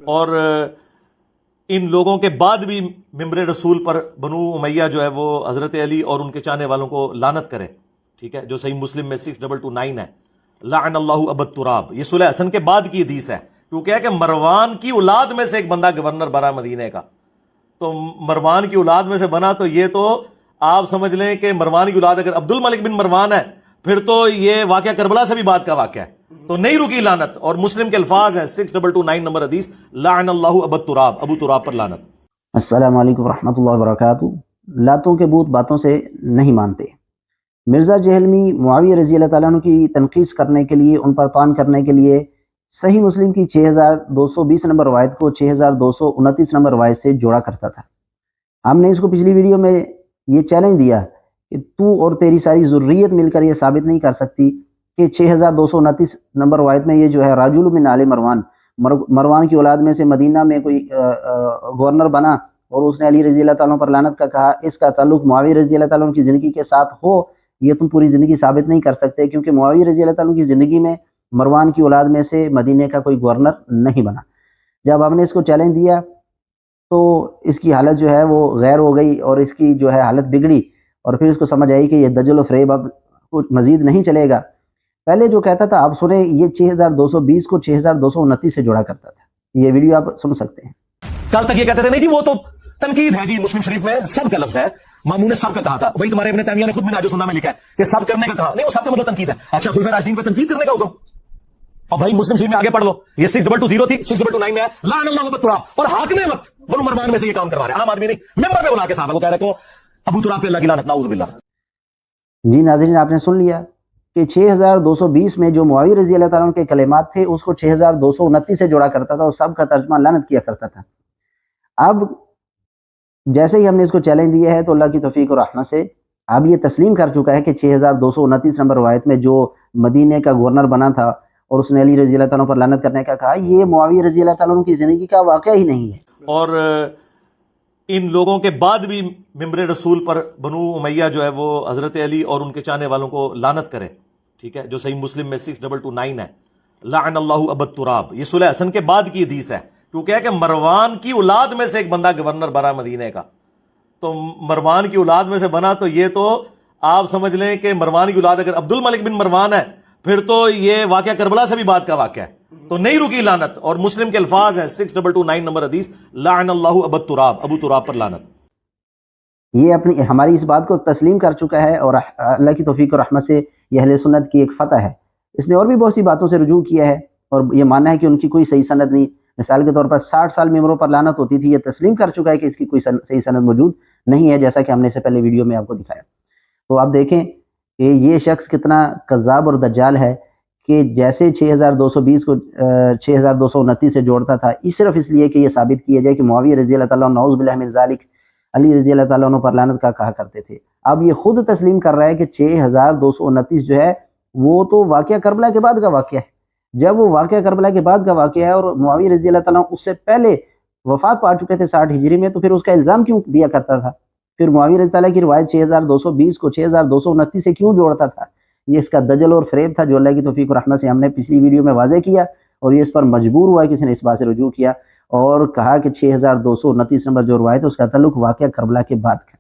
اور ان لوگوں کے بعد بھی ممبر رسول پر بنو امیہ جو ہے وہ حضرت علی اور ان کے چاہنے والوں کو لعنت کرے، ٹھیک ہے، جو صحیح مسلم میں 6229 ہے، لعن اللہ ابا التراب، یہ صلح حسن کے بعد کی حدیث ہے، کیونکہ ہے کہ مروان کی اولاد میں سے ایک بندہ گورنر بنا مدینے کا، تو مروان کی اولاد میں سے بنا، تو یہ تو آپ سمجھ لیں کہ مروان کی اولاد اگر عبد الملک بن مروان ہے پھر تو یہ واقعہ کربلا سے بھی بعد کا واقعہ ہے، تو نہیں رکی لعنت، اور مسلم کے الفاظ ہیں 6229 نمبر حدیث، لعن اللہ ابا التراب، ابو تراب پر لعنت۔ السلام علیکم ورحمۃ اللہ وبرکاتہ۔ لاتوں کے بت باتوں سے نہیں مانتے۔ مرزا جہلمی معاویہ رضی اللہ تعالیٰ عنہ کی تنقیص کرنے کے لیے، ان پر طعن کرنے کے لیے صحیح مسلم کی 6220 نمبر روایت کو 6229 نمبر روایت سے جوڑا کرتا تھا۔ ہم نے اس کو پچھلی ویڈیو میں یہ چیلنج دیا کہ تو اور تیری ساری ذریت مل کر یہ ثابت نہیں کر سکتی کہ 6229 نمبر روایت میں یہ جو ہے راجل من آل مروان، مروان کی اولاد میں سے مدینہ میں کوئی گورنر بنا اور اس نے علی رضی اللہ تعالیٰ پر لعنت کا کہا، اس کا تعلق معاویہ رضی اللہ تعالیٰ کی زندگی کے ساتھ ہو، یہ تم پوری زندگی ثابت نہیں کر سکتے، کیونکہ معاویہ رضی اللہ تعالیٰ کی زندگی میں مروان کی اولاد میں سے مدینہ کا کوئی گورنر نہیں بنا۔ جب ہم نے اس کو چیلنج دیا تو اس کی حالت جو ہے وہ غیر ہو گئی، اور اس کی جو ہے حالت بگڑی، اور پھر اس کو سمجھ آئی کہ یہ دجل و فریب اب کچھ مزید نہیں چلے گا۔ پہلے جو کہتا تھا آپ سنیں، یہ 6220 کو 6229 سے جوڑا کرتا تھا، یہ ویڈیو آپ سن سکتے ہیں۔ کل تک یہ کہتے تھے نہیں جی وہ تو تنقید ہے جی، مسلم شریف میں سب کا لفظ ہے، مامون نے سب کا کہا تھا، وہی تمہارے ابن تیمیہ نے خود منہاج السنہ میں لکھا ہے کہ سب کرنے کا کہا، نہیں وہ سب کا مطلب تنقید ہے، اچھا خلفائے راشدین پہ تنقید کرنے کا حکم، اور بھائی مسلم شریف میں آگے پڑھ لو، یہ 6220 تھی، 6229 میں ہے لعن اللہ ابا التراب، اور حاکم وقت بنو مروان میں سے یہ کام کروا رہے ہیں، عام آدمی نہیں، ممبر پہ بلا کے صحابہ کو کہہ رہے کو ابو تراب پہ اللہ کی لعنت، نعوذ باللہ۔ جی ناظرین، آپ نے سن لیا کہ 6220 میں جو معاویہ رضی اللہ تعالیٰ عنہ کے کلمات تھے اس کو 6229 سے جوڑا کرتا تھا، اور سب کا ترجمہ لعنت کیا کرتا تھا۔ اب جیسے ہی ہم نے اس کو چیلنج دیا ہے تو اللہ کی توفیق اور رحمت سے اب یہ تسلیم کر چکا ہے کہ 6229 نمبر روایت میں جو مدینے کا گورنر بنا تھا اور اس نے علی رضی اللہ تعالیٰ پر لعنت کرنے کا کہا، یہ معاویہ رضی اللہ تعالیٰ عنہ کی زندگی کا واقعہ ہی نہیں ہے۔ اور ان لوگوں کے بعد بھی ممبر رسول پر بنو امیہ جو ہے وہ حضرت علی اور ان کے چاہنے والوں کو لعنت کرے، ٹھیک ہے، جو صحیح مسلم میں 6229 ہے، لعن اللہ ابا التراب، یہ صلح حسن کے بعد کی حدیث ہے، کیونکہ ہے کہ مروان کی اولاد میں سے ایک بندہ گورنر بنا مدینے کا، تو مروان کی اولاد میں سے بنا، تو یہ تو آپ سمجھ لیں کہ مروان کی اولاد اگر عبد الملک بن مروان ہے پھر تو یہ واقعہ کربلا سے بھی بعد کا واقعہ ہے، تو نہیں رکی لعنت، اور مسلم کے الفاظ ہیں 6229 نمبر حدیث، لعن اللہ ابا التراب، ابو تراب پر لعنت۔ یہ اپنی ہماری اس بات کو تسلیم کر چکا ہے، اور اللہ کی توفیق اور رحمت سے یہ اہل سنت کی ایک فتح ہے۔ اس نے اور بھی بہت سی باتوں سے رجوع کیا ہے، اور یہ ماننا ہے کہ ان کی کوئی صحیح سند نہیں، مثال کے طور پر 60 سال ممبروں پر لعنت ہوتی تھی، یہ تسلیم کر چکا ہے کہ اس کی کوئی صحیح سند موجود نہیں ہے، جیسا کہ ہم نے اس سے پہلے ویڈیو میں آپ کو دکھایا۔ تو آپ دیکھیں کہ یہ شخص کتنا کذاب اور دجال ہے کہ جیسے 6220 کو 6229 سے جوڑتا تھا، صرف اس لیے کہ یہ ثابت کیا جائے کہ معاویہ رضی اللہ تعالیٰ عنہ نعوذ باللہ من ذالک علی رضی اللہ تعالیٰ عنہ پر لعنت کا کہا کرتے تھے۔ اب یہ خود تسلیم کر رہا ہے کہ 6229 جو ہے وہ تو واقعہ کربلا کے بعد کا واقعہ ہے۔ جب وہ واقعہ کربلا کے بعد کا واقعہ ہے اور معاویہ رضی اللہ تعالیٰ عنہ اس سے پہلے وفات پا چکے تھے 60 ہجری میں، تو پھر اس کا الزام کیوں دیا کرتا تھا؟ پھر معاویہ رضی اللہ کی روایت 6220 کو 6229 سے کیوں جوڑتا تھا؟ یہ اس کا دجل اور فریب تھا، جو اللہ کی توفیق و رحمت سے ہم نے پچھلی ویڈیو میں واضح کیا، اور یہ اس پر مجبور ہوا ہے، کسی نے اس بات سے رجوع کیا اور کہا کہ 6229 نمبر جو روایت ہے اس کا تعلق واقعہ کربلا کے بعد کا۔